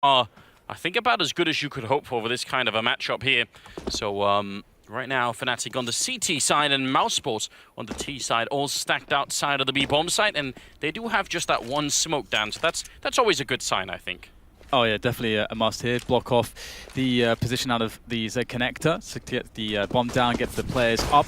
are, I think, about as good as you could hope for with this kind of a matchup here. So right now, Fnatic on the CT side and Mousesports on the T side, all stacked outside of the B bomb site, and they do have just that one smoke down. So that's always a good sign, I think. Oh yeah, definitely a must here. Block off the position out of the Z connector to get the bomb down, get the players up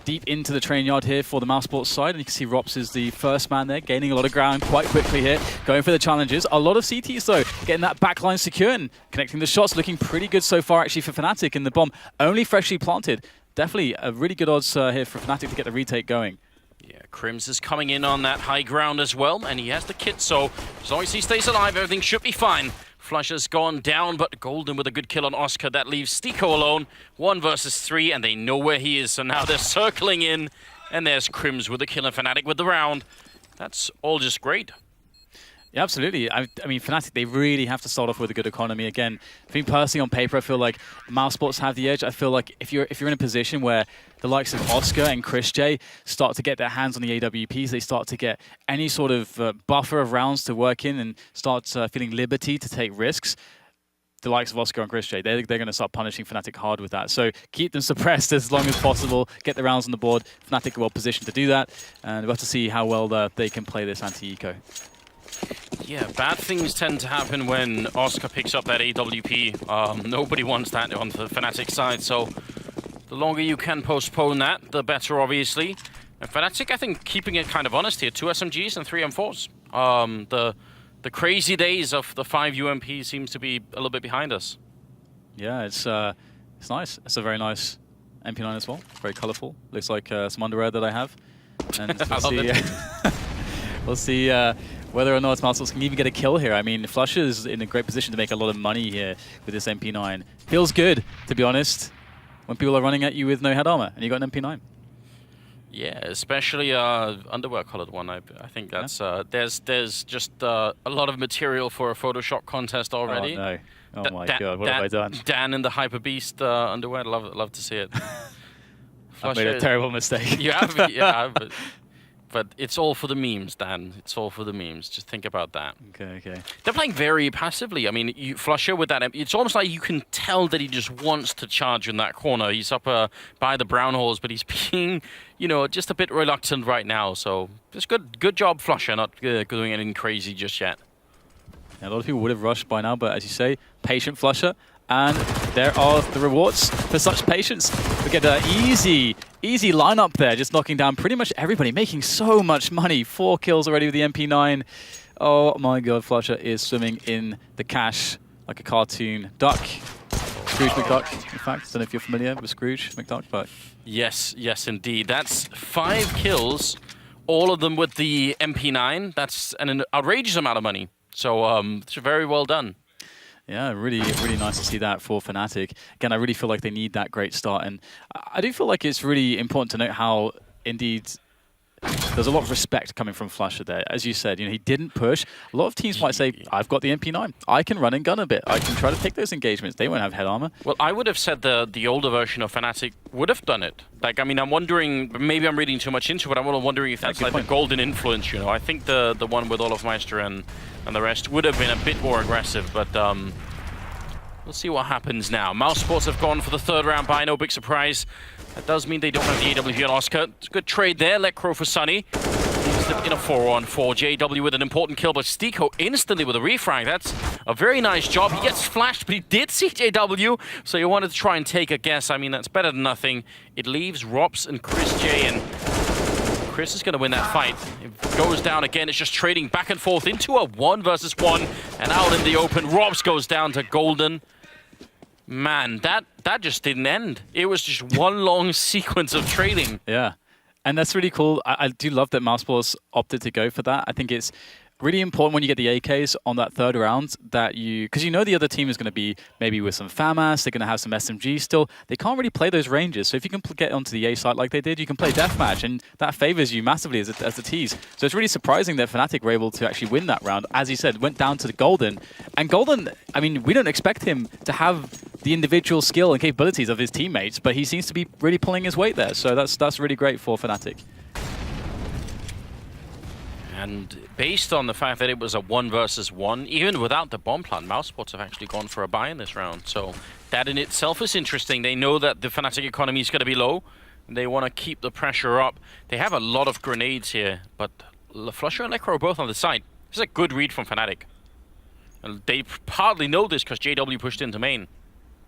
deep into the train yard here for the Mousesports side. And you can see Rops is the first man there, gaining a lot of ground quite quickly here, going for the challenges. A lot of CTs though, getting that backline secure and connecting the shots, looking pretty good so far actually for Fnatic, and the bomb only freshly planted. Definitely a really good odds here for Fnatic to get the retake going. Yeah, Crims is coming in on that high ground as well, and he has the kit, so as long as he stays alive, everything should be fine. Flusher's gone down, but Golden with a good kill on Oscar. That leaves Stiko alone. 1 versus 3, and they know where he is, so now they're circling in, and there's Crims with the kill and Fnatic with the round. That's all just great. Yeah, absolutely. I mean, Fnatic, they really have to start off with a good economy. Again, I think personally on paper, I feel like Mousesports have the edge. I feel like if you're in a position where the likes of Oscar and Chris J start to get their hands on the AWPs, they start to get any sort of buffer of rounds to work in and start feeling liberty to take risks, the likes of Oscar and Chris J, they're going to start punishing Fnatic hard with that. So keep them suppressed as long as possible, get the rounds on the board. Fnatic are well positioned to do that, and we'll have to see how well they can play this anti-eco. Yeah, bad things tend to happen when Oscar picks up that AWP. Nobody wants that on the Fnatic side, so the longer you can postpone that, the better, obviously. And Fnatic, I think, keeping it kind of honest here. 2 SMGs and 3 M4s. The crazy days of the 5 UMP seems to be a little bit behind us. Yeah, it's nice. It's a very nice MP9 as well. Very colourful. Looks like some underwear that I have. And we'll see, we'll see whether or not Mousesports can even get a kill here. I mean, Flusher's in a great position to make a lot of money here with this MP9. Feels good, to be honest, when people are running at you with no head armor and you got an MP9. Yeah, especially underwear colored one. I think that's there's just a lot of material for a Photoshop contest already. Oh no! Oh my god! What have I done? Dan in the Hyper Beast underwear. Love to see it. I've made a terrible mistake. You have, yeah. But it's all for the memes, Dan. It's all for the memes. Just think about that. Okay. They're playing very passively. I mean, Flusher with that, it's almost like you can tell that he just wants to charge in that corner. He's up by the brown holes, but he's being, just a bit reluctant right now. So just good job, Flusher, not doing anything crazy just yet. Yeah, a lot of people would have rushed by now, but as you say, patient Flusher. And there are the rewards for such patience. We get an easy lineup there, just knocking down pretty much everybody, making so much money. 4 kills already with the MP9. Oh my god, Flusher is swimming in the cash like a cartoon duck. Scrooge McDuck, in fact. I don't know if you're familiar with Scrooge McDuck, but... Yes, indeed. That's 5 kills, all of them with the MP9. That's an outrageous amount of money. So it's very well done. Yeah, really nice to see that for Fnatic. Again, I really feel like they need that great start, and I do feel like it's really important to note how, indeed, there's a lot of respect coming from Flusher there. As you said, he didn't push. A lot of teams might say, I've got the MP9. I can run and gun a bit. I can try to take those engagements. They won't have head armor. Well, I would have said the older version of Fnatic would have done it. Like, I mean, I'm wondering, maybe I'm reading too much into it. I'm wondering if that's like the golden influence, I think the one with Olaf Meister and the rest would have been a bit more aggressive, but we'll see what happens now. Mousesports have gone for the 3rd round by, no big surprise. That does mean they don't have the AW on Oscar. It's a good trade there. Let Crow for Sunny. He's in a 4-on-4. JW with an important kill, but Stiko instantly with a refrag. That's a very nice job. He gets flashed, but he did see JW, so he wanted to try and take a guess. I mean, that's better than nothing. It leaves Rops and Chris J, and Chris is going to win that fight. It goes down again. It's just trading back and forth into a 1 versus 1, and out in the open, Rops goes down to Golden. Man, that just didn't end. It was just one long sequence of trading. Yeah, and that's really cool. I do love that Mousesports opted to go for that. I think it's really important when you get the AKs on that 3rd round that because the other team is going to be maybe with some FAMAS, they're going to have some SMG still. They can't really play those ranges. So if you can get onto the A site like they did, you can play deathmatch, and that favors you massively as a tease. So it's really surprising that Fnatic were able to actually win that round. As you said, went down to the Golden. And Golden, I mean, we don't expect him to have the individual skill and capabilities of his teammates, but he seems to be really pulling his weight there. So that's really great for Fnatic. And based on the fact that it was a 1 versus 1, even without the bomb plant, Mousesports have actually gone for a buy in this round. So that in itself is interesting. They know that the Fnatic economy is going to be low. They want to keep the pressure up. They have a lot of grenades here, but Flusher and Lekr are both on the side. This is a good read from Fnatic. And they partly know this because JW pushed into main.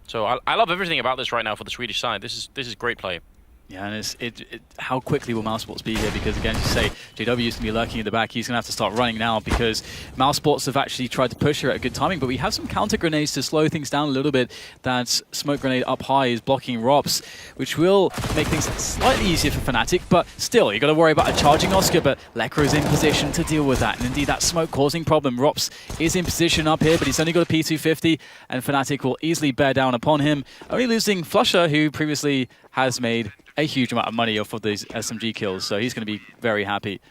So I love everything about this right now for the Swedish side. This is great play. Yeah, and how quickly will Mousesports be here? Because again, as you say, JW is going to be lurking in the back. He's going to have to start running now because Mousesports have actually tried to push her at a good timing. But we have some counter grenades to slow things down a little bit. That smoke grenade up high is blocking Rops, which will make things slightly easier for Fnatic. But still, you've got to worry about a charging Oscar. But Lekr is in position to deal with that. And indeed, that smoke causing problem. Rops is in position up here, but he's only got a P250, and Fnatic will easily bear down upon him. Only losing Flusher, who previously has made a huge amount of money off of these SMG kills, so he's going to be very happy.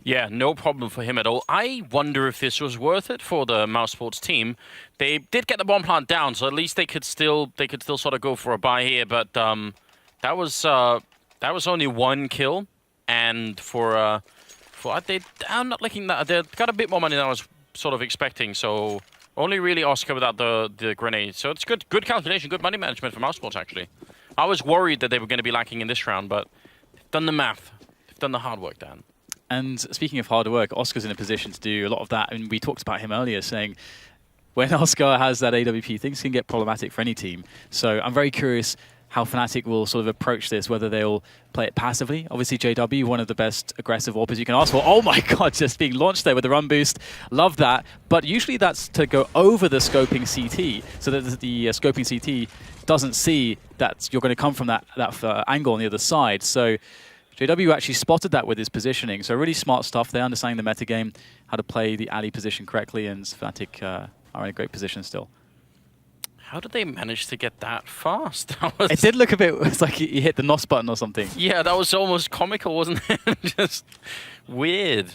Yeah, no problem for him at all. I wonder if this was worth it for the Mousesports team. They did get the bomb plant down, so at least they could still sort of go for a buy here. But that was only 1 kill, and I'm not liking that. They got a bit more money than I was sort of expecting. So only really Oscar without the grenade. So it's good calculation, good money management for Mousesports actually. I was worried that they were going to be lacking in this round, but they've done the math. They've done the hard work, Dan. And speaking of hard work, Oscar's in a position to do a lot of that. And we talked about him earlier, saying when Oscar has that AWP, things can get problematic for any team. So I'm very curious how Fnatic will sort of approach this, whether they'll play it passively. Obviously, JW, one of the best aggressive AWPers you can ask for. Oh my god, just being launched there with the run boost. Love that. But usually that's to go over the scoping CT, so that the scoping CT doesn't see that you're going to come from that angle on the other side. So JW actually spotted that with his positioning. So really smart stuff. They understand the metagame, how to play the alley position correctly, and Fnatic are in a great position still. How did they manage to get that fast? It did look a bit, it's like you hit the NOS button or something. Yeah, that was almost comical, wasn't it? Just weird.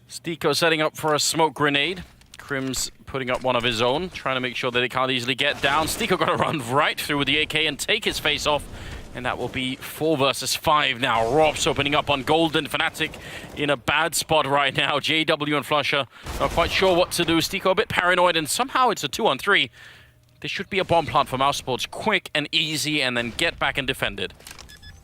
Stiko setting up for a smoke grenade. Crim's putting up one of his own, trying to make sure that they can't easily get down. Stiko got to run right through with the AK and take his face off. And that will be 4 versus 5 now. Rops opening up on Golden. Fnatic in a bad spot right now. JW and Flusher not quite sure what to do. Stiko a bit paranoid, and somehow it's a 2-on-3. There should be a bomb plant for Mousesports, quick and easy, and then get back and defend it.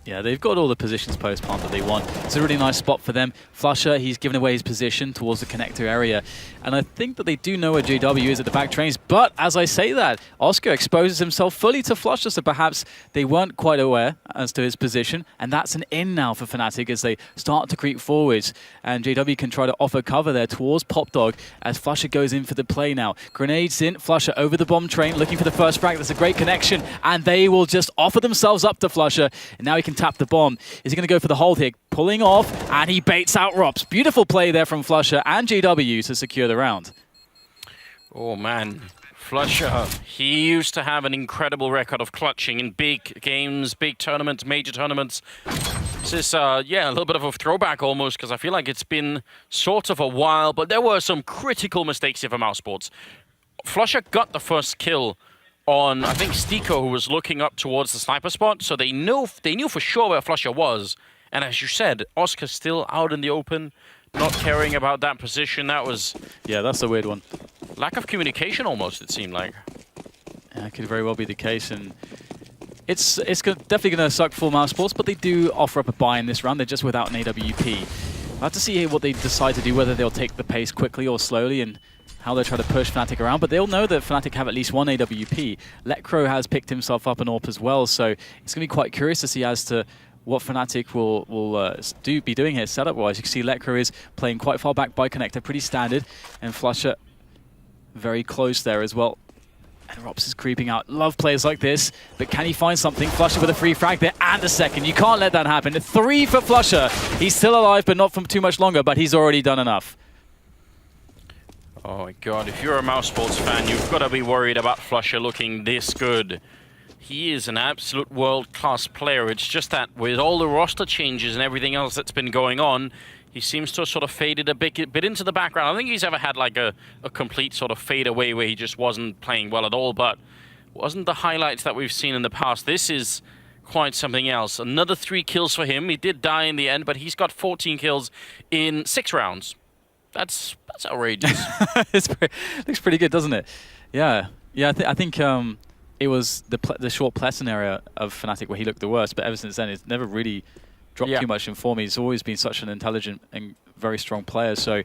Yeah, they've got all the positions post-plant that they want. It's a really nice spot for them. Flusher, he's given away his position towards the connector area. And I think that they do know where JW is at the back trains. But as I say that, Oscar exposes himself fully to Flusher, so perhaps they weren't quite aware as to his position. And that's an in now for Fnatic as they start to creep forwards. And JW can try to offer cover there towards Popdog as Flusher goes in for the play now. Grenades in, Flusher over the bomb train, looking for the first frag. That's a great connection. And they will just offer themselves up to Flusher. And now he can tap the bomb. Is he going to go for the hold here? Pulling off, and he baits out Rops. Beautiful play there from Flusher and JW to secure the round. Oh man, Flusher, he used to have an incredible record of clutching in big games, big tournaments, major tournaments. This is, yeah, a little bit of a throwback almost, because I feel like it's been sort of a while, but there were some critical mistakes here for Mousesports. Flusher got the first kill on, I think, Stiko, who was looking up towards the sniper spot, so they knew for sure where Flusher was. And as you said, Oscar's still out in the open, not caring about that position. That was... Yeah, that's a weird one. Lack of communication almost, it seemed like. Yeah, it could very well be the case, and it's definitely going to suck for Mousesports, but they do offer up a buy in this round. They're just without an AWP. I'll have to see what they decide to do, whether they'll take the pace quickly or slowly, and how they try to push Fnatic around, but they'll know that Fnatic have at least one AWP. Lekr has picked himself up an AWP as well, so it's going to be quite curious to see as to what Fnatic will be doing here setup-wise. You can see Lekr is playing quite far back by connector, pretty standard, and Flusher very close there as well. And Rops is creeping out. Love players like this, but can he find something? Flusher with a free frag there, and a second. You can't let that happen. 3 for Flusher. He's still alive, but not for too much longer, but he's already done enough. Oh my god, if you're a Mousesports fan, you've got to be worried about Flusher looking this good. He is an absolute world-class player. It's just that with all the roster changes and everything else that's been going on, he seems to have sort of faded a bit into the background. I don't think he's ever had like a complete sort of fade away where he just wasn't playing well at all, but wasn't the highlights that we've seen in the past. This is quite something else. Another 3 kills for him. He did die in the end, but he's got 14 kills in 6 rounds. That's outrageous. Looks pretty good, doesn't it? Yeah. I think it was the short Pleasant area of Fnatic where he looked the worst, but ever since then, it's never really dropped too much in form. He's always been such an intelligent and very strong player. So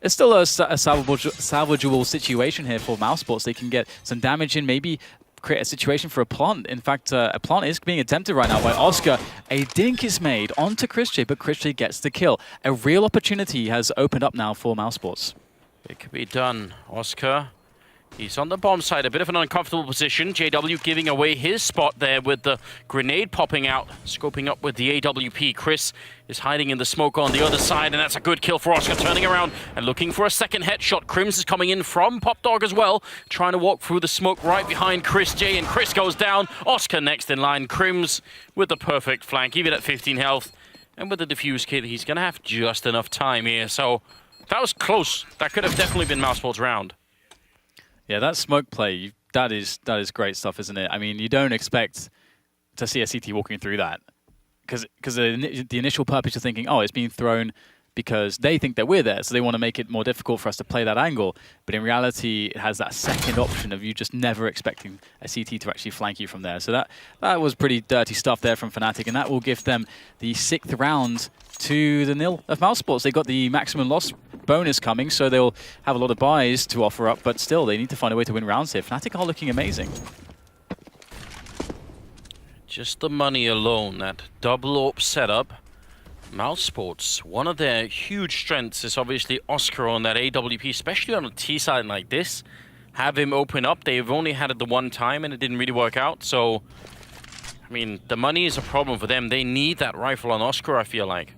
it's still a salvageable situation here for Mousesports. They can get some damage in, maybe create a situation for a plant. In fact, a plant is being attempted right now by Oscar. A dink is made onto Christian, but Christian gets the kill. A real opportunity has opened up now for Mousesports. It could be done. Oscar, he's on the bomb side, a bit of an uncomfortable position. JW giving away his spot there with the grenade popping out, scoping up with the AWP. Chris is hiding in the smoke on the other side, and that's a good kill for Oscar, turning around and looking for a second headshot. Crims is coming in from Pop Dog as well, trying to walk through the smoke right behind Chris J, and Chris goes down. Oscar next in line. Crims with the perfect flank, even at 15 health. And with the defuse kit, he's going to have just enough time here. So that was close. That could have definitely been Mousesports' round. Yeah, that smoke play, that is great stuff, isn't it? I mean, you don't expect to see a CT walking through that. Because the initial purpose of thinking, oh, it's being thrown because they think that we're there, so they want to make it more difficult for us to play that angle. But in reality, it has that second option of you just never expecting a CT to actually flank you from there. So that was pretty dirty stuff there from Fnatic, and that will give them the 6th round to the nil of Mousesports. They got the maximum loss bonus coming, so they'll have a lot of buys to offer up, but still, they need to find a way to win rounds here. Fnatic are looking amazing. Just the money alone, that double AWP setup. Mousesports, one of their huge strengths is obviously Oscar on that AWP, especially on a T side like this. Have him open up. They've only had it the one time and it didn't really work out. So, I mean, the money is a problem for them. They need that rifle on Oscar, I feel like.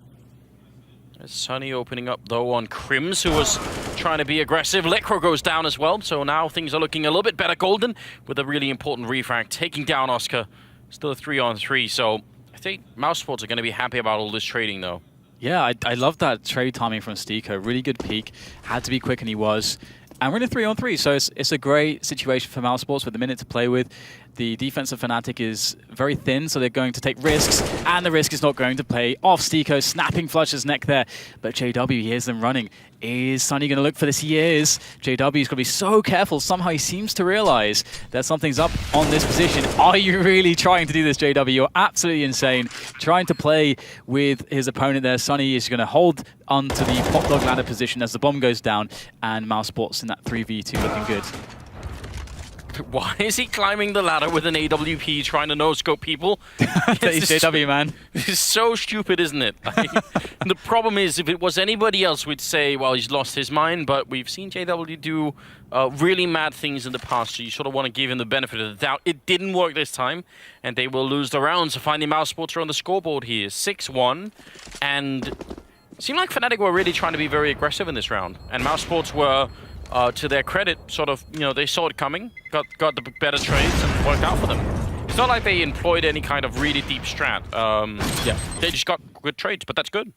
There's Sunny opening up though on Crims, who was trying to be aggressive. Lecro goes down as well. So now things are looking a little bit better. Golden with a really important refrag, taking down Oscar. Still a 3-on-3, so I think Mousesports are going to be happy about all this trading, though. Yeah, I love that trade timing from Stiko. Really good peek. Had to be quick, and he was. And we're in a 3-on-3, so it's a great situation for Mousesports with a minute to play with. The defense of Fnatic is very thin, so they're going to take risks, and the risk is not going to pay off. Stiko snapping Flusher's neck there, but JW hears them running. Is Sunny going to look for this? He is. JW's got to be so careful. Somehow he seems to realize that something's up on this position. Are you really trying to do this, JW? You're absolutely insane. Trying to play with his opponent there. Sunny is going to hold onto the Pop Dog ladder position as the bomb goes down, and Mousesports in that 3v2 looking good. Why is he climbing the ladder with an AWP trying to no-scope people? He's JW, man. This is so stupid, isn't it? The problem is, if it was anybody else, we'd say, well, he's lost his mind, but we've seen JW do really mad things in the past, so you sort of want to give him the benefit of the doubt. It didn't work this time, and they will lose the round. So finally, Mousesports are on the scoreboard here, 6-1, and it seemed like Fnatic were really trying to be very aggressive in this round, and Mousesports were... to their credit, sort of, you know, they saw it coming, got the better trades, and worked out for them. It's not like they employed any kind of really deep strat. Yeah, they just got good trades, but that's good.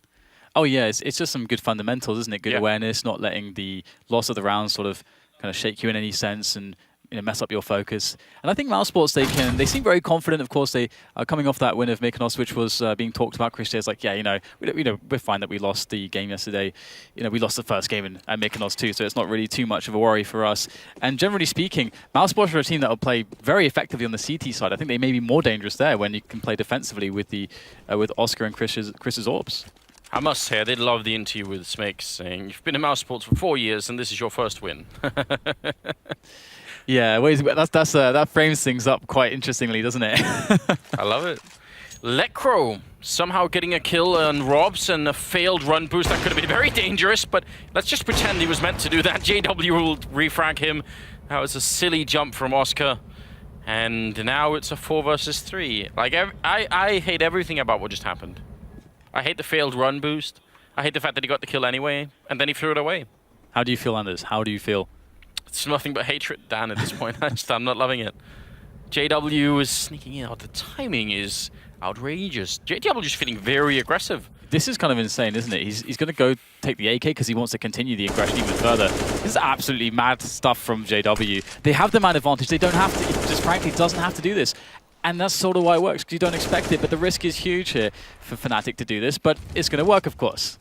Oh yeah, it's just some good fundamentals, isn't it? Good awareness, not letting the loss of the round sort of kind of shake you in any sense and mess up your focus. And I think Mousesports, they seem very confident. Of course, they are coming off that win of Mykonos, which was being talked about. Christian is like, yeah, we're fine that we lost the game yesterday. We lost the first game at Mykonos too, so it's not really too much of a worry for us. And generally speaking, Mousesports are a team that will play very effectively on the CT side. I think they may be more dangerous there when you can play defensively with the with Oscar and Chris's orbs. I must say, I did love the interview with Smekes saying, you've been in Mousesports for 4 years and this is your first win. Yeah, that frames things up quite interestingly, doesn't it? I love it. Lecro somehow getting a kill on Robs and a failed run boost. That could have been very dangerous, but let's just pretend he was meant to do that. JW will refrag him. That was a silly jump from Oscar. And now it's a 4 versus 3. Like, I hate everything about what just happened. I hate the failed run boost. I hate the fact that he got the kill anyway, and then he threw it away. How do you feel, Anders? How do you feel? It's nothing but hatred, Dan, at this point. I'm not loving it. JW is sneaking in. The timing is outrageous. JW just feeling very aggressive. This is kind of insane, isn't it? He's going to go take the AK because he wants to continue the aggression even further. This is absolutely mad stuff from JW. They have the man advantage. They don't have to. It just frankly doesn't have to do this. And that's sort of why it works, because you don't expect it, but the risk is huge here for Fnatic to do this, but it's going to work, of course.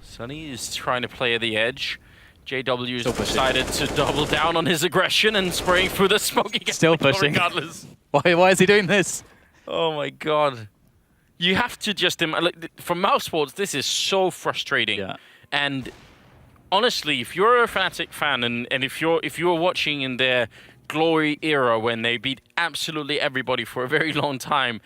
Sunny is trying to play at the edge. JW's decided to double down on his aggression and spraying through the smoke again. Still pushing. Regardless. Why is he doing this? Oh my god. You have to just... For Mousesports, this is so frustrating. Yeah. And honestly, if you're a Fnatic fan and if you're watching in their glory era when they beat absolutely everybody for a very long time,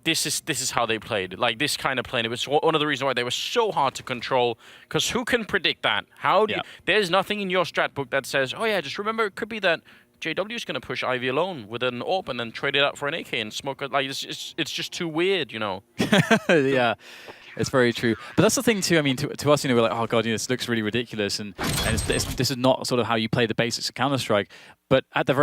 this is how they played. Like this kind of play. It was one of the reasons why they were so hard to control. Because who can predict that? How do you, there's nothing in your strat book that says, oh yeah, just remember it could be that JW is going to push Ivy alone with an AWP and then trade it out for an AK and smoke it. Like it's just too weird, you know. Yeah. It's very true. But that's the thing too, I mean, to us, you know, we're like, oh god, you know, this looks really ridiculous, and this is not sort of how you play the basics of Counter-Strike. But at the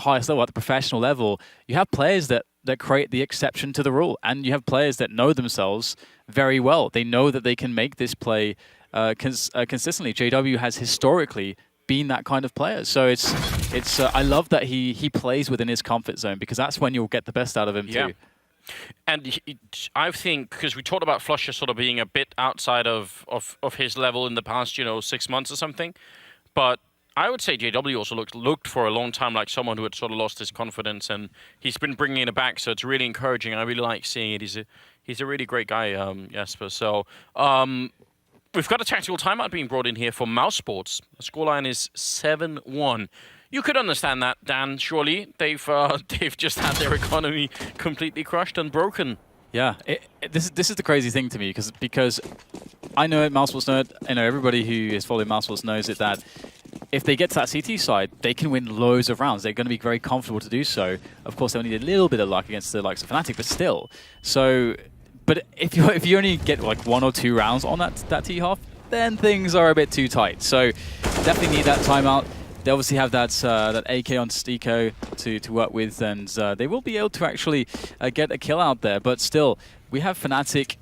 highest level, at the professional level, you have players that create the exception to the rule, and you have players that know themselves very well. They know that they can make this play consistently. JW has historically been that kind of player. So it's I love that he plays within his comfort zone, because that's when you'll get the best out of him too. And I think, because we talked about Flusher sort of being a bit outside of his level in the past, you know, 6 months or something, but I would say JW also looked for a long time like someone who had sort of lost his confidence, and he's been bringing it back, so it's really encouraging. I really like seeing it. He's a really great guy, Jesper. So we've got a tactical timeout being brought in here for Mousesports. The scoreline is 7-1. You could understand that, Dan, surely. They've just had their economy completely crushed and broken. Yeah, this is the crazy thing to me, because I know it, Mousesports know it, you know, everybody who is following Mousesports knows it, that if they get to that CT side, they can win loads of rounds. They're going to be very comfortable to do so. Of course, they'll need a little bit of luck against the likes of Fnatic, but still. So, but if you only get like 1 or 2 rounds on that T half, then things are a bit too tight. So definitely need that timeout. They obviously have that AK on Stico to work with, and they will be able to actually get a kill out there. But still, we have Fnatic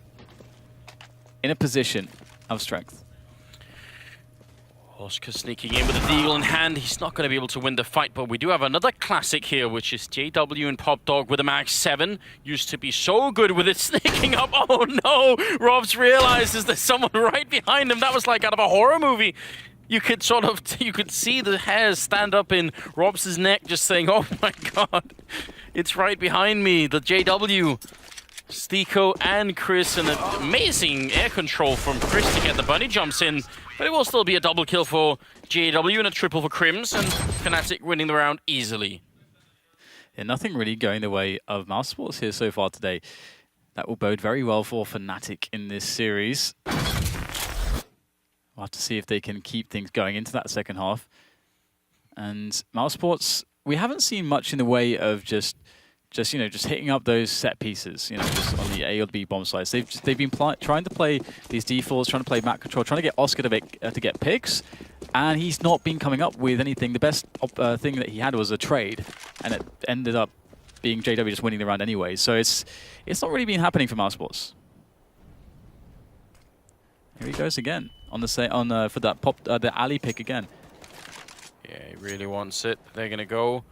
in a position of strength. Oscar sneaking in with a deagle in hand. He's not going to be able to win the fight, but we do have another classic here, which is JW and Pop Dog with a Max 7. Used to be so good with it sneaking up. Oh no! Robs realizes there's someone right behind him. That was like out of a horror movie. You could see the hairs stand up in Robs' neck, just saying, "Oh my God, it's right behind me." The JW, Stico and Chris, and an amazing air control from Chris to get the bunny jumps in. But it will still be a double kill for JW and a triple for Crims, and Fnatic winning the round easily. Yeah, nothing really going the way of Mousesports here so far today. That will bode very well for Fnatic in this series. We'll have to see if they can keep things going into that second half. And Mousesports, we haven't seen much in the way of just hitting up those set pieces, you know, just on the A or B bomb sites. They've been trying to play these defaults, trying to play map control, trying to get Oscar to get picks, and he's not been coming up with anything. The best thing that he had was a trade, and it ended up being JW just winning the round anyway. So it's not really been happening for Mousesports. Here he goes again on the for that the alley pick again. Yeah, he really wants it. They're gonna go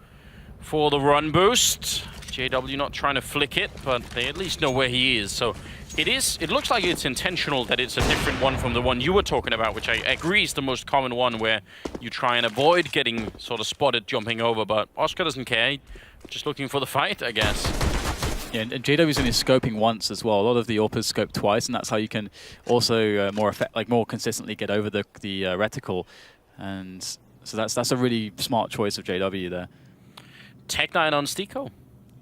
for the run boost. JW not trying to flick it, but they at least know where he is. So it looks like it's intentional that it's a different one from the one you were talking about, which I agree is the most common one, where you try and avoid getting sort of spotted jumping over. But Oscar doesn't care. Just looking for the fight, I guess. Yeah, and JW's only scoping once as well. A lot of the AWPers scope twice, and that's how you can also more consistently get over the reticle. And so that's a really smart choice of JW there. Tech9 on Stico.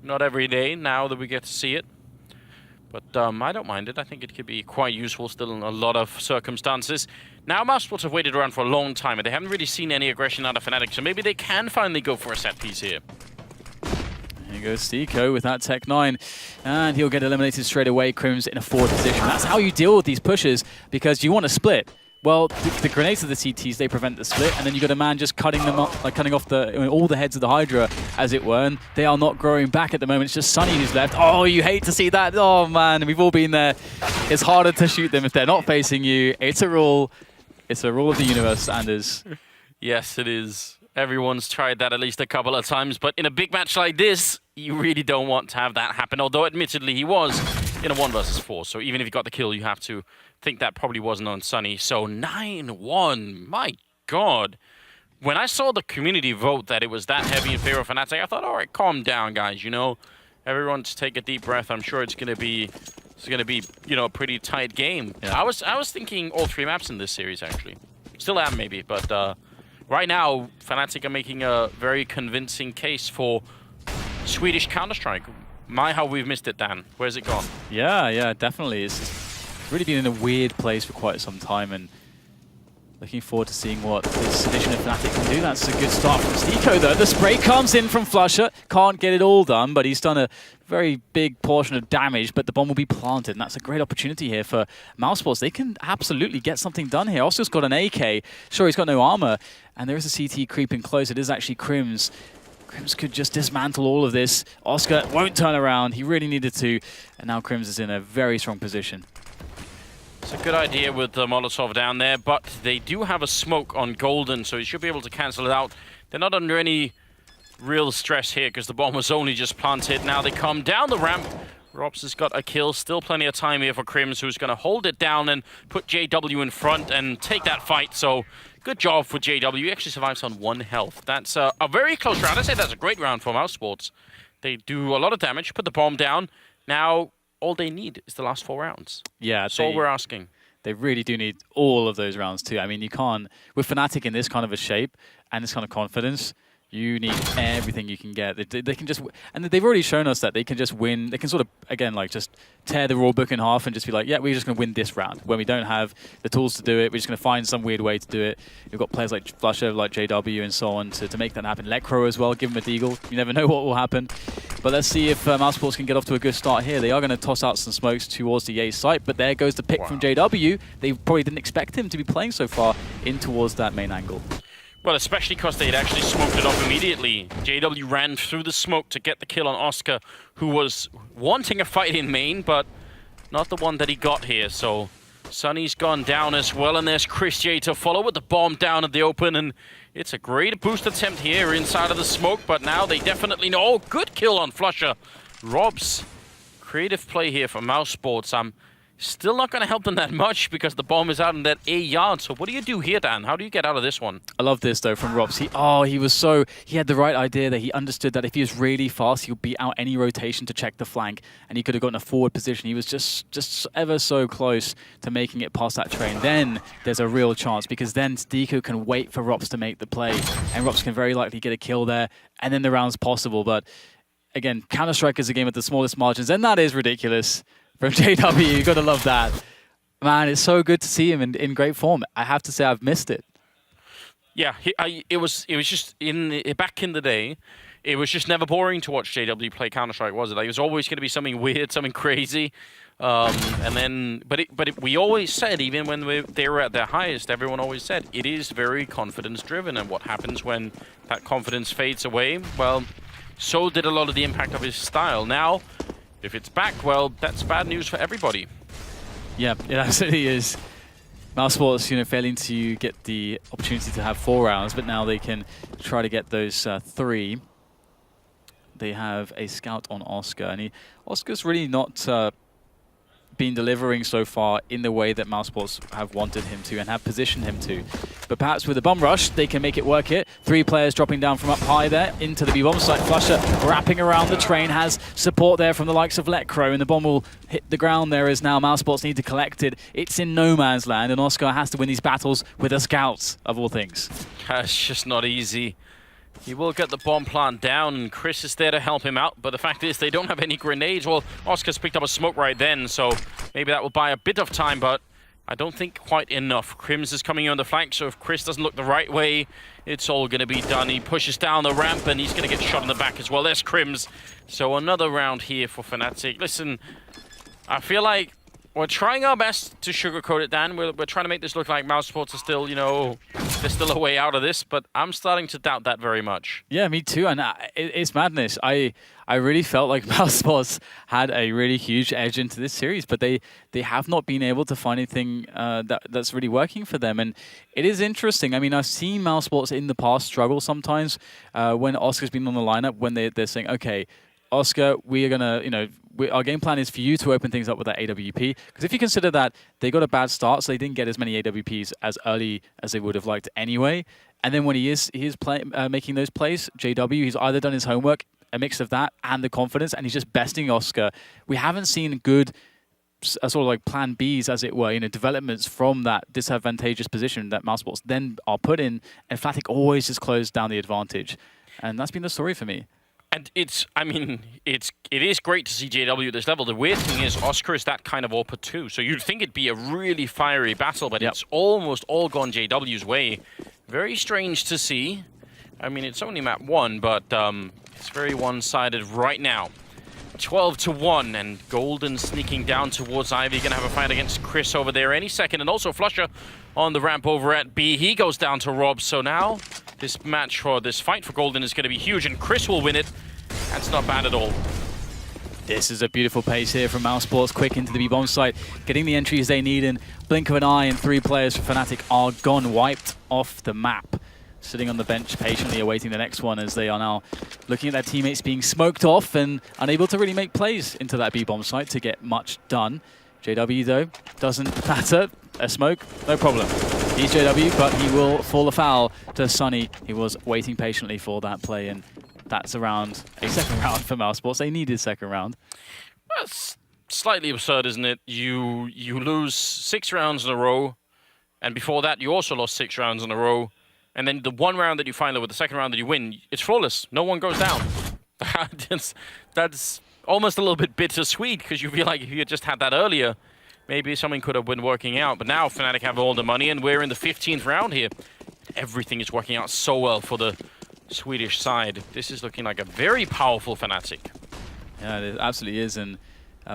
Not every day now that we get to see it. But I don't mind it. I think it could be quite useful still in a lot of circumstances. Now, Mousesports have waited around for a long time, and they haven't really seen any aggression out of Fnatic, so maybe they can finally go for a set piece here. Here goes Stico with that Tech9, and he'll get eliminated straight away. Crims in a forward position. That's how you deal with these pushes, because you want to split. Well, the grenades of the CTs, they prevent the split, and then you got a man just cutting them up, like cutting off all the heads of the Hydra, as it were. And they are not growing back at the moment. It's just Sunny who's left. Oh, you hate to see that. Oh man, we've all been there. It's harder to shoot them if they're not facing you. It's a rule. It's a rule of the universe, Anders. Yes, it is. Everyone's tried that at least a couple of times, but in a big match like this, you really don't want to have that happen. Although, admittedly, he was in a 1 versus 4, so even if you got the kill, you have to think that probably wasn't on Sunny. So 9-1, my God. When I saw the community vote that it was that heavy in favor of Fnatic, I thought, all right, calm down, guys. You know, everyone just take a deep breath. I'm sure it's gonna be, you know, a pretty tight game. Yeah. I was thinking all 3 maps in this series actually. Still am maybe, but right now Fnatic are making a very convincing case for Swedish Counter-Strike. My, how we've missed it, Dan. Where's it gone? Yeah, definitely. It's really been in a weird place for quite some time, and looking forward to seeing what this edition of Fnatic can do. That's a good start from Stico, though. The spray comes in from Flusher. Can't get it all done, but he's done a very big portion of damage, but the bomb will be planted, and that's a great opportunity here for Mousesports. They can absolutely get something done here. Oscar's got an AK. Sure, he's got no armor, and there is a CT creeping close. It is actually Crims. Crims could just dismantle all of this. Oscar won't turn around. He really needed to, and now Crims is in a very strong position. It's a good idea with the Molotov down there, but they do have a smoke on Golden, so he should be able to cancel it out. They're not under any real stress here because the bomb was only just planted. Now they come down the ramp. Robs has got a kill. Still plenty of time here for Crims, who's going to hold it down and put JW in front and take that fight. So good job for JW. He actually survives on 1 health. That's a very close round. I say that's a great round for Mousesports. They do a lot of damage, put the bomb down. Now all they need is the last 4 rounds. Yeah, that's all we're asking. They really do need all of those rounds too. I mean, you can't, with Fnatic in this kind of a shape and this kind of confidence, you need everything you can get. They can just, and they've already shown us that they can just win. They can sort of, again, like just tear the rule book in half and just be like, yeah, we're just going to win this round. When we don't have the tools to do it, we're just going to find some weird way to do it. We've got players like Flusher, like JW and so on to make that happen. Lecro as well, give him a deagle. You never know what will happen. But let's see if Mousesports can get off to a good start here. They are going to toss out some smokes towards the A site, but there goes the pick from JW. They probably didn't expect him to be playing so far in towards that main angle. Well, especially because they'd actually smoked it off immediately. JW ran through the smoke to get the kill on Oscar, who was wanting a fight in main, but not the one that he got here. So Sunny's gone down as well, and there's Chris J to follow with the bomb down at the open, and it's a great boost attempt here inside of the smoke, but now they definitely know. Oh, good kill on Flusher. Robs, creative play here from Mousesports. I'm still not going to help them that much because the bomb is out in that A yard. So what do you do here, Dan? How do you get out of this one? I love this, though, from Robs. He had the right idea that he understood that if he was really fast, he would beat out any rotation to check the flank, and he could have gotten a forward position. He was just ever so close to making it past that train. Then there's a real chance because then Stico can wait for Robs to make the play, and Robs can very likely get a kill there, and then the round's possible. But again, Counter-Strike is a game at the smallest margins, and that is ridiculous. From JW, you gotta love that. Man, it's so good to see him in great form. I have to say I've missed it. Yeah, it was just back in the day, it was just never boring to watch JW play Counter-Strike, was it? Like, it was always going to be something weird, something crazy. And then, we always said, even when they were at their highest, everyone always said it is very confidence-driven. And what happens when that confidence fades away? Well, so did a lot of the impact of his style. Now, if it's back, well, that's bad news for everybody. Yeah, it absolutely is. Mousesports, failing to get the opportunity to have 4 rounds, but now they can try to get those 3. They have a scout on Oscar, and Oscar's really not been delivering so far in the way that Mousesports have wanted him to and have positioned him to. But perhaps with a bomb rush, they can make it work here. 3 players dropping down from up high there into the B-bomb site. Flusher wrapping around the train, has support there from the likes of Lecro, and the bomb will hit the ground there as now Mousesports need to collect it. It's in no man's land, and Oscar has to win these battles with a scout, of all things. That's just not easy. He will get the bomb plant down, and Chris is there to help him out, but the fact is they don't have any grenades. Well, Oscar's picked up a smoke right then, so maybe that will buy a bit of time, but I don't think quite enough. Crims is coming in on the flank, so if Chris doesn't look the right way, it's all going to be done. He pushes down the ramp, and he's going to get shot in the back as well. There's Crims. So another round here for Fnatic. Listen, I feel like We're trying our best to sugarcoat it, Dan. We're trying to make this look like Mousesports are still, you know, there's still a way out of this, but I'm starting to doubt that very much. Yeah, me too. And it's madness. I really felt like Mousesports had a really huge edge into this series, but they have not been able to find anything that's really working for them. And it is interesting. I mean, I've seen Mousesports in the past struggle sometimes when Oscar's been on the lineup, when they're saying, okay, Oscar, we are going to, you know, our game plan is for you to open things up with that AWP. Because if you consider that they got a bad start, so they didn't get as many AWPs as early as they would have liked anyway. And then when he is making those plays, JW, he's either done his homework, a mix of that and the confidence, and he's just besting Oscar. We haven't seen good sort of like plan Bs, as it were, you know, developments from that disadvantageous position that Mousesports then are put in, and Fnatic always just closed down the advantage. And that's been the story for me. And I mean, it is great to see JW at this level. The weird thing is Oscar is that kind of AWP too. So you'd think it'd be a really fiery battle, but it's almost all gone JW's way. Very strange to see. I mean, it's only map 1, but it's very one-sided right now. 12-1, and Golden sneaking down towards Ivy. Gonna have a fight against Chris over there any second, and also Flusher on the ramp over at B. He goes down to Rob, so now this match for this fight for Golden is gonna be huge, and Chris will win it. That's not bad at all. This is a beautiful pace here from Mousesports, quick into the B-bomb site, getting the entries they need in blink of an eye, and 3 players for Fnatic are gone, wiped off the map. Sitting on the bench patiently awaiting the next one, as they are now looking at their teammates being smoked off and unable to really make plays into that B-bomb site to get much done. JW, though, doesn't matter. A smoke, no problem. He's JW, but he will fall afoul to Sunny. He was waiting patiently for that play, and that's around a second round for Mousesports. They needed second round. That's slightly absurd, isn't it? You lose 6 rounds in a row, and before that you also lost 6 rounds in a row. And then the one round that you finally, with the second round that you win, it's flawless. No one goes down. That's almost a little bit bittersweet, because you feel like if you had just had that earlier, maybe something could have been working out. But now Fnatic have all the money, and we're in the 15th round here. Everything is working out so well for the Swedish side. This is looking like a very powerful Fnatic. Yeah, it absolutely is. And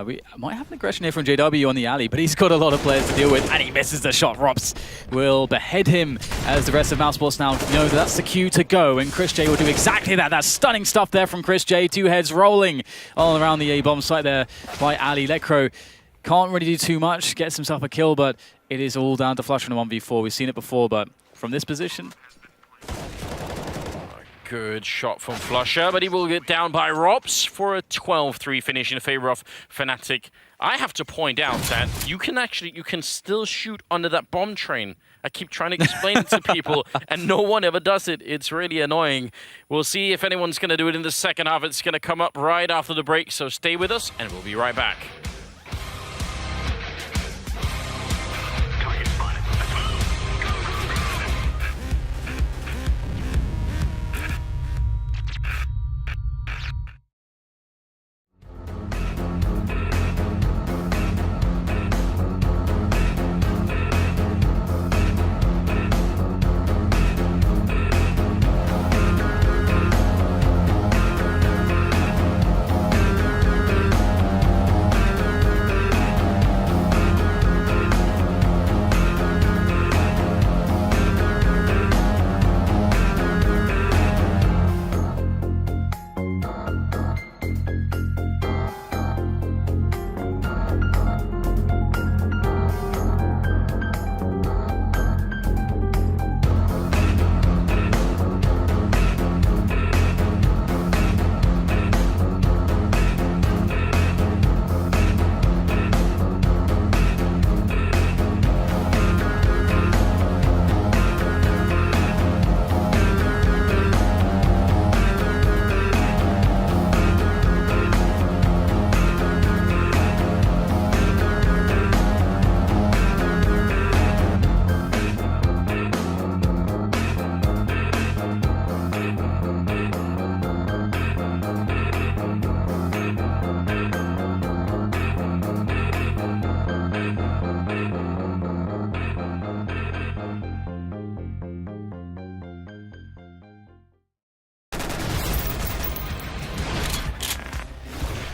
we might have an aggression here from JW on the alley, but he's got a lot of players to deal with, and he misses the shot. Rops will behead him, as the rest of Mousesports now know that that's the cue to go, and Chris J will do exactly that. That's stunning stuff there from Chris J. 2 heads rolling all around the A-bomb site there by Ali. Lekro can't really do too much, gets himself a kill, but it is all down to Flush in a 1v4. We've seen it before, but from this position... Good shot from Flusher, but he will get down by Rops for a 12-3 finish in favor of Fnatic. I have to point out that you can still shoot under that bomb train. I keep trying to explain it to people, and no one ever does it. It's really annoying. We'll see if anyone's going to do it in the second half. It's going to come up right after the break, so stay with us, and we'll be right back.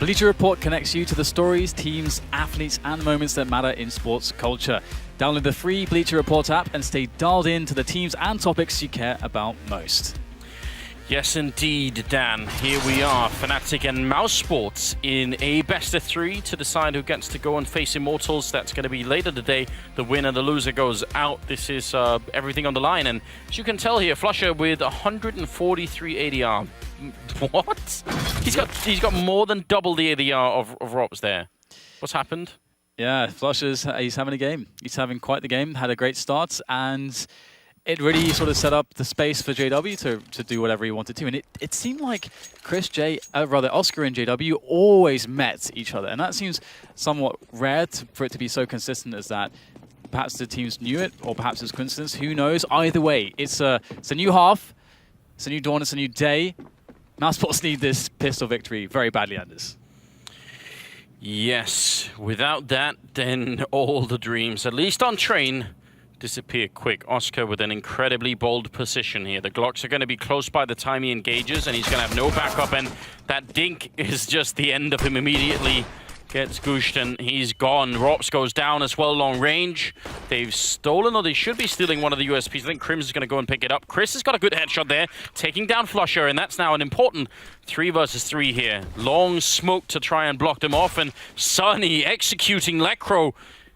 Bleacher Report connects you to the stories, teams, athletes, and moments that matter in sports culture. Download the free Bleacher Report app and stay dialed in to the teams and topics you care about most. Yes, indeed, Dan. Here we are, Fnatic and Mousesports in a best-of-3 to decide who gets to go and face Immortals. That's going to be later today. The winner, the loser goes out. This is everything on the line. And as you can tell here, Flusher with 143 ADR. What? He's got more than double the ADR of Rops there. What's happened? Yeah, he's having a game. He's having quite the game. Had a great start, and it really sort of set up the space for JW to do whatever he wanted to. And it seemed like Oscar and JW always met each other. And that seems somewhat rare for it to be so consistent as that. Perhaps the teams knew it, or perhaps it's coincidence. Who knows? Either way, it's a new half. It's a new dawn. It's a new day. Mousesports need this pistol victory very badly, Anders. Yes. Without that, then all the dreams, at least on train, disappear quick. Oscar with an incredibly bold position here. The Glocks are going to be close by the time he engages, and he's going to have no backup, and that dink is just the end of him immediately. Gets gooshed, and he's gone. Rops goes down as well, long range. They've stolen, or they should be stealing one of the USPs. I think Crims is going to go and pick it up. Chris has got a good headshot there, taking down Flusher, and that's now an important 3 versus 3 here. Long smoke to try and block them off, and Sunny executing Lekro.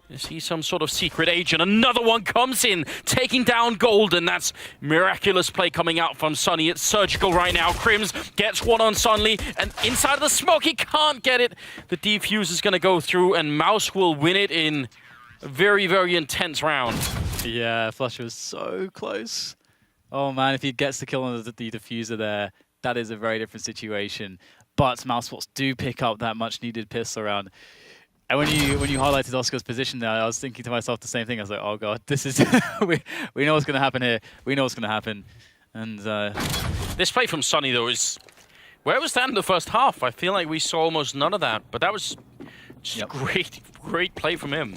Is he some sort of secret agent? Another one comes in, taking down Golden. That's miraculous play coming out from Sunny. It's surgical right now. Crims gets one on Sunny, and inside of the smoke, he can't get it. The defuse is going to go through, and Mouse will win it in a very, very intense round. Yeah, Flusher was so close. Oh man, if he gets the kill on the diffuser there, that is a very different situation. But Mousesports do pick up that much-needed pistol round. And when you highlighted Oscar's position there, I was thinking to myself the same thing. I was like, oh god, this is we know what's going to happen here. We know what's going to happen. And this play from Sunny though is where was that in the first half? I feel like we saw almost none of that, but that was just great play from him.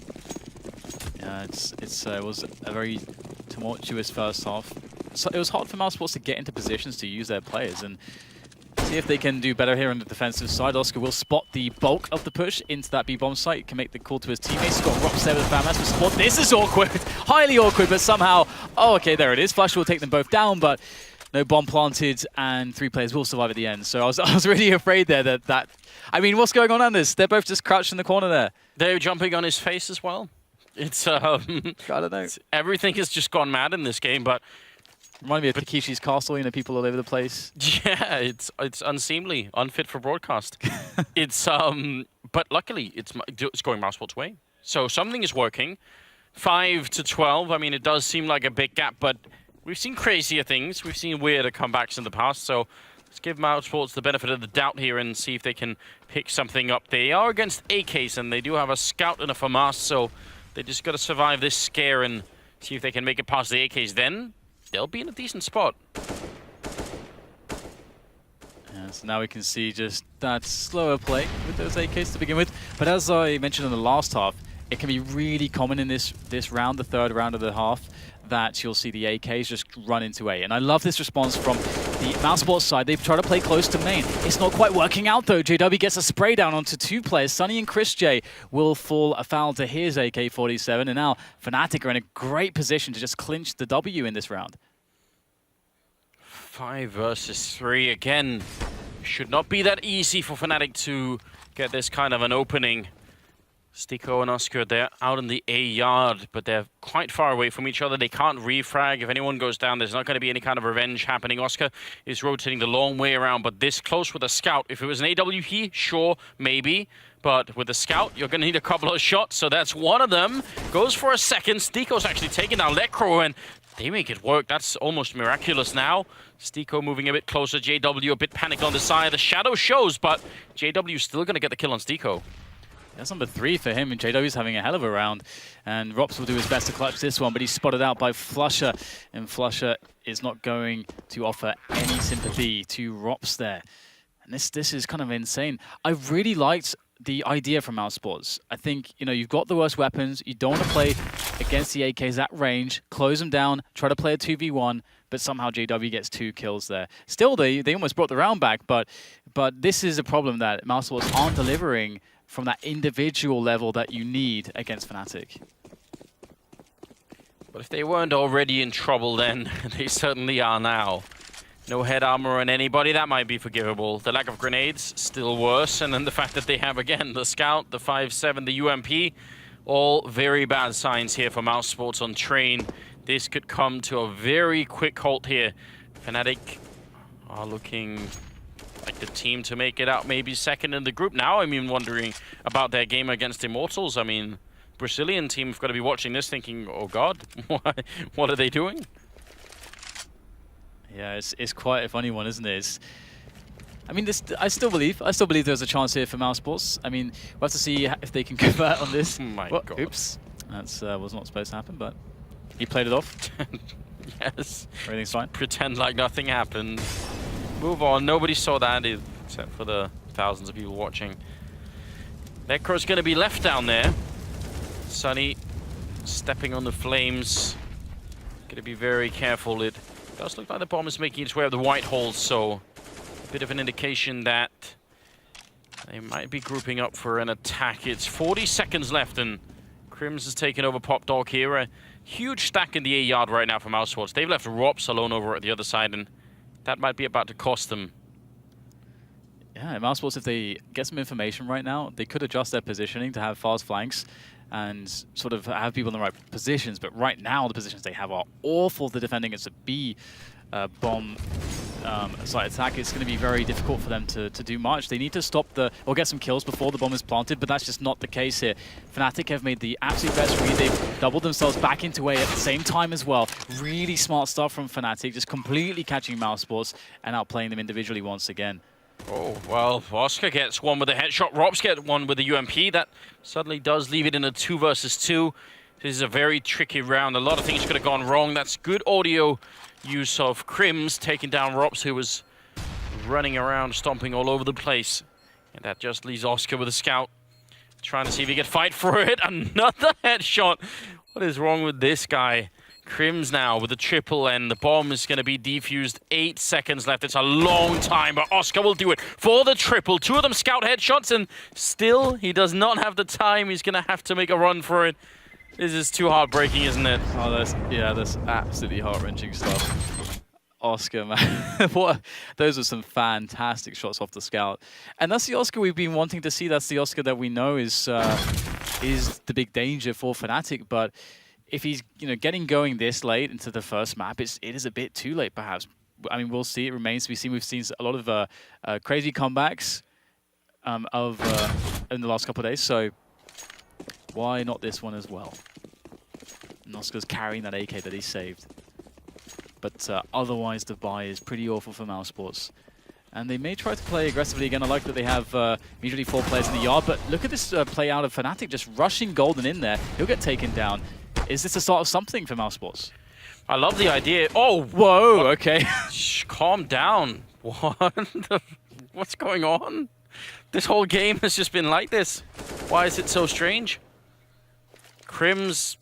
Yeah, it was a very tumultuous first half. So it was hard for Mousesports to get into positions to use their players, and see if they can do better here on the defensive side. Oscar will spot the bulk of the push into that B-bomb site. Can make the call to his teammates. He's got Rops there with the Famous for support. This is awkward. Highly awkward, but somehow... Oh, okay, there it is. Flash will take them both down, but no bomb planted, and 3 players will survive at the end. So I was really afraid there that... I mean, what's going on, Anders? They're both just crouched in the corner there. They're jumping on his face as well. It's... I don't know. Everything has just gone mad in this game, but... Reminded me of Takeshi's Castle, you know, people all over the place. Yeah, it's unseemly, unfit for broadcast. It's but luckily it's going Mousesports' way. So something is working. 5 to 12. I mean, it does seem like a big gap, but we've seen crazier things. We've seen weirder comebacks in the past. So let's give Mousesports the benefit of the doubt here and see if they can pick something up. They are against AKs, and they do have a scout and a FAMAS, so they just got to survive this scare and see if they can make it past the AKs. Then they'll be in a decent spot. Yeah, so now we can see just that slower play with those AKs to begin with. But as I mentioned in the last half, it can be really common in this round, the third round of the half, that you'll see the AKs just run into A. And I love this response from the Mousesports side. They've tried to play close to main. It's not quite working out though. JW gets a spray down onto 2 players. Sunny and Chris J will fall foul to his AK-47. And now Fnatic are in a great position to just clinch the W in this round. 5 versus 3 again. Should not be that easy for Fnatic to get this kind of an opening. Stiko and Oscar, they're out in the A yard, but they're quite far away from each other. They can't refrag. If anyone goes down, there's not going to be any kind of revenge happening. Oscar is rotating the long way around, but this close with a scout. If it was an AWP, sure, maybe. But with a scout, you're going to need a couple of shots, so that's one of them. Goes for a second. Stiko's actually taking down Lekro, and they make it work. That's almost miraculous now. Stiko moving a bit closer. JW a bit panicked on the side. The shadow shows, but JW's still going to get the kill on Stiko. That's number 3 for him, and JW's having a hell of a round. And Rops will do his best to clutch this one, but he's spotted out by Flusher. And Flusher is not going to offer any sympathy to Rops there. And this is kind of insane. I really liked the idea from Mousesports. I think, you know, you've got the worst weapons. You don't want to play against the AKs at range. Close them down. Try to play a 2v1. but somehow JW gets 2 kills there. Still, they almost brought the round back, but this is a problem that Mousesports aren't delivering from that individual level that you need against Fnatic. But if they weren't already in trouble then, they certainly are now. No head armor on anybody, that might be forgivable. The lack of grenades, still worse. And then the fact that they have, again, the Scout, the 5-7, the UMP, all very bad signs here for Mousesports on train. This could come to a very quick halt here. Fnatic are looking like the team to make it out maybe second in the group. Now I'm even wondering about their game against Immortals. I mean, Brazilian team have got to be watching this thinking, oh god, what are they doing? Yeah, it's quite a funny one, isn't it? I mean, I still believe there's a chance here for Mousesports. I mean, we'll have to see if they can convert on this. My god. Oops. That was not supposed to happen, but he played it off. Yes. Everything's fine. Pretend like nothing happened. Move on. Nobody saw that except for the thousands of people watching. Necro's going to be left down there. Sunny stepping on the flames. Going to be very careful. It does look like the bomb is making its way up the white hole, so a bit of an indication that they might be grouping up for an attack. It's 40 seconds left, and Crims has taken over Pop Dog here. A huge stack in the A yard right now for Mousesports. They've left Rops alone over at the other side, and that might be about to cost them. Yeah, Mousesports, if they get some information right now, they could adjust their positioning to have fast flanks and sort of have people in the right positions. But right now, the positions they have are awful. The defending against a B bomb site attack. It's going to be very difficult for them to do much. They need to stop or get some kills before the bomb is planted, but that's just not the case here. Fnatic have made the absolute best read. They've doubled themselves back into A at the same time as well. Really smart stuff from Fnatic, just completely catching Mousesports and outplaying them individually once again. Oh, well, Oscar gets one with a headshot. Rops get one with the UMP. That suddenly does leave it in a 2 versus 2. This is a very tricky round. A lot of things could have gone wrong. That's good audio use of Crims taking down Rops, who was running around, stomping all over the place. And that just leaves Oscar with a Scout, trying to see if he can fight for it. Another headshot. What is wrong with this guy? Crims now with the triple, and the bomb is going to be defused. 8 seconds left. It's a long time, but Oscar will do it for the triple. 2 of them Scout headshots, and still he does not have the time. He's going to have to make a run for it. This is too heartbreaking, isn't it? Oh, that's absolutely heart-wrenching stuff. Oscar, man. Those are some fantastic shots off the Scout. And that's the Oscar we've been wanting to see. That's the Oscar that we know is the big danger for Fnatic, but if he's getting going this late into the first map, it is a bit too late, perhaps. I mean, we'll see. It remains to be seen. We've seen a lot of crazy comebacks in the last couple of days, so why not this one as well? And Oscar's carrying that AK that he saved. But otherwise, the buy is pretty awful for Mousesports. And they may try to play aggressively again. I like that they have immediately 4 players in the yard, but look at this play out of Fnatic, just rushing Golden in there. He'll get taken down. Is this a start of something for Mousesports? I love the idea. Oh, whoa, okay. Shh, calm down. What's going on? This whole game has just been like this. Why is it so strange? Crims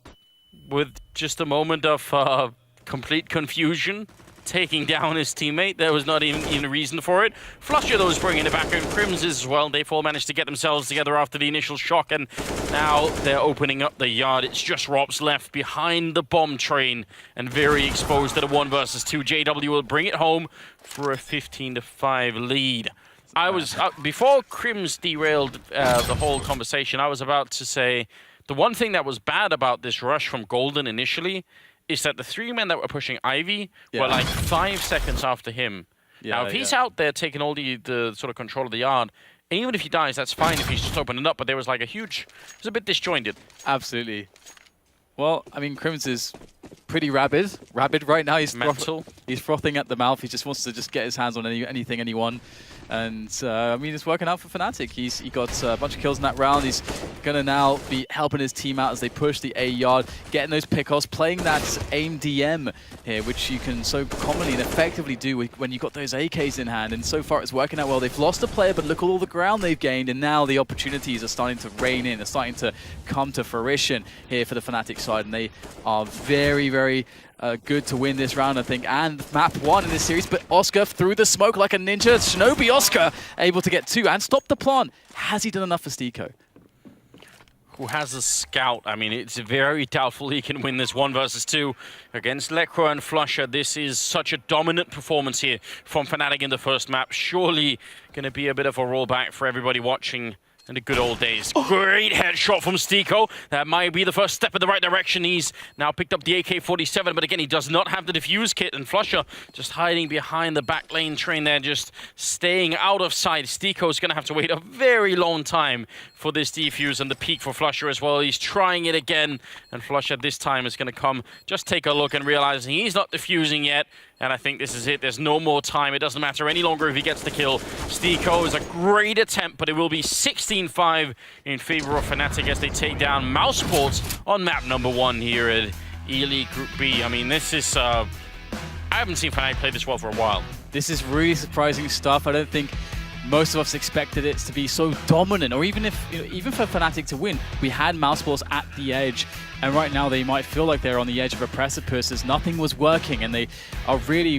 with just a moment of complete confusion, taking down his teammate. There was not even a reason for it. Flusher, though, is bringing it back, and Crims as well. They've all managed to get themselves together after the initial shock, and now they're opening up the yard. It's just Rops left behind the bomb train and very exposed to the 1 versus 2. JW will bring it home for a 15-5 lead. I was, before Crims derailed the whole conversation, I was about to say the one thing that was bad about this rush from Golden initially is that the 3 men that were pushing Ivy were like 5 seconds after him. Now, if he's out there taking all the sort of control of the yard, and even if he dies, that's fine if he's just opening up, but there was like a huge, it was a bit disjointed. Absolutely. Well, I mean, Crims is pretty rabid right now. He's frothing at the mouth. He just wants to get his hands on anything, anyone. And, I mean, it's working out for Fnatic. He got a bunch of kills in that round. He's going to now be helping his team out as they push the A yard, getting those pickoffs, playing that aim DM here, which you can so commonly and effectively do when you've got those AKs in hand. And so far, it's working out well. They've lost a player, but look at all the ground they've gained. And now the opportunities are starting to rain in. They're starting to come to fruition here for the Fnatic side, and they are very, very good to win this round, I think, and map 1 in this series. But Oscar through the smoke like a ninja. Shinobi Oscar able to get 2 and stop the plant. Has he done enough for Stico? Who has a scout? I mean, it's very doubtful he can win this 1 versus 2 against Lekro and Flusher. This is such a dominant performance here from Fnatic in the first map. Surely going to be a bit of a rollback for everybody watching in the good old days. Great headshot from Stico. That might be the first step in the right direction. He's now picked up the AK-47, but again, he does not have the defuse kit, and Flusher just hiding behind the back lane train there, just staying out of sight. Stico's going to have to wait a very long time for this defuse, and the peak for Flusher as well. He's trying it again, and Flusher this time is going to come, just take a look and realizing he's not defusing yet. And I think this is it. There's no more time. It doesn't matter any longer if he gets the kill. Stico is a great attempt, but it will be 16-5 in favor of Fnatic as they take down Mousesports on map number 1 here at ELEAGUE Group B. I mean, this is... I haven't seen Fnatic play this well for a while. This is really surprising stuff. I don't think most of us expected it to be so dominant, or even if, even for Fnatic to win. We had Mousesports at the edge, and right now they might feel like they're on the edge of a precipice as nothing was working, and they are really